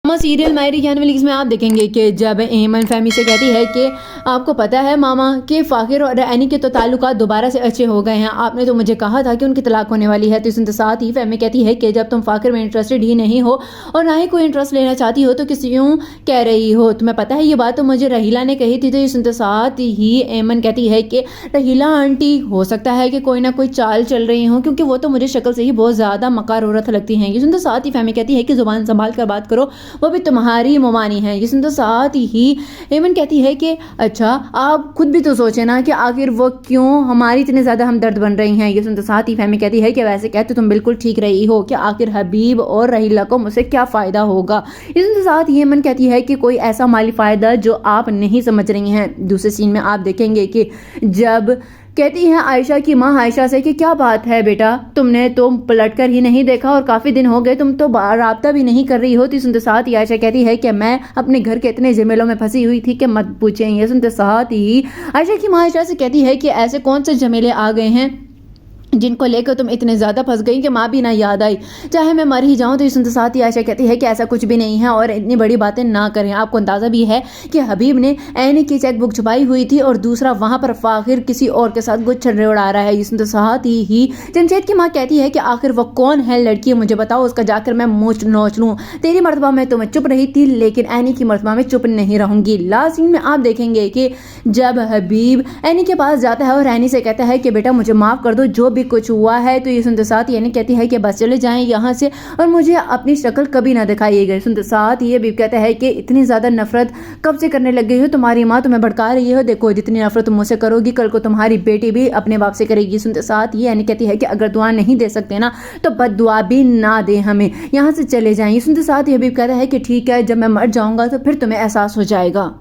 मामा serial मायरी के आने वाली इसमें आप देखेंगे कि जब एमन फहमी से कहती है कि आपको पता है मामा कि फ़ाकिर और एनी के तो ताल्लुकात दोबारा से अच्छे हो गए हैं, आपने तो मुझे कहा था कि उनकी तलाक होने वाली है। तो इसके साथ ही फहमी कहती है कि जब तुम फ़ाकिर में इंटरेस्टेड ही नहीं हो और ना ही कोई इंटरेस्ट लेना चाहती हो तो किसी यूँ कह रही हो, तुम्हें पता है ये बात तो मुझे रहीला ने कही थी। तो इसके साथ ही एमन कहती है कि रहीला आंटी हो सकता है कि कोई ना कोई चाल चल रही हो, क्योंकि वो तो मुझे शक्ल से ही बहुत ज़्यादा मकार औरत लगती हैं। इसके साथ ही फहमी कहती है कि ज़ुबान संभाल कर बात करो, वो भी तुम्हारी मुमानी है। इसके तो साथ ही एमन कहती है कि अच्छा आप खुद भी तो सोचे ना कि आखिर वो क्यों हमारी इतने ज़्यादा हमदर्द बन रही हैं। इसके तो साथ ही फहमी कहती है कि वैसे कहते तुम बिल्कुल ठीक रही हो कि आखिर हबीब और रहीला को मुझसे क्या फ़ायदा होगा। इसके साथ ही एमन कहती है कि कोई ऐसा माली फ़ायदा जो आप नहीं समझ रही हैं। दूसरे सीन में आप देखेंगे कि जब कहती है आयशा की माँ आयशा से कि क्या बात है बेटा, तुमने तो पलट कर ही नहीं देखा और काफ़ी दिन हो गए, तुम तो राब्ता भी नहीं कर रही हो। तो सुनते साथ ही आयशा कहती है कि मैं अपने घर के इतने झमेलों में फंसी हुई थी कि मत पूछें। ये सुनते साथ ही आयशा की माँ आयशा से कहती है कि ऐसे कौन से झमेले आ गए हैं जिनको लेकर तुम इतने ज़्यादा फंस गई कि माँ भी ना याद आई, चाहे मैं मर ही जाऊँ। तो इस सुनते साथ ही आयशा कहती है कि ऐसा कुछ भी नहीं है और इतनी बड़ी बातें ना करें। आपको अंदाज़ा भी है कि हबीब ने एनी की चेक बुक छुपाई हुई थी और दूसरा वहाँ पर फ़ाकिर किसी और के साथ गुच्छे उड़ा रहा है। इस सुनते साथ ही जमशेद की माँ कहती है कि आखिर वो कौन है लड़की, मुझे बताओ, उसका जाकर मैं मुँह नोच लूँ। तेरी मर्तबा में तो मैं चुप रही थी, लेकिन एनी की मर्तबा में चुप नहीं रहूँगी। लास्ट सीन में आप देखेंगे कि जब हबीब एनी के पास जाता है और एनी से कहता है कि बेटा मुझे माफ़ कर दो, जो भी कुछ हुआ है। तो ये सुनते साथ यानी कहती है कि बस चले जाएं यहाँ से और मुझे अपनी शक्ल कभी ना दिखाइएगा। सुनते साथ ये भी कहता है कि इतनी ज़्यादा नफरत कब से करने लग गई हो, तुम्हारी माँ तुम्हें भड़का रही हो, देखो जितनी नफरत तुम मुझसे करोगी कल को तुम्हारी बेटी भी अपने बाप से करेगी। सुनते साथ ये यानी कहती है कि अगर दुआ नहीं दे सकते ना तो बद दुआ भी ना दे, हमें यहाँ से चले जाएं। सुनते साथ ये भी कहता है कि ठीक है, जब मैं मर जाऊँगा तो फिर तुम्हें एहसास हो जाएगा।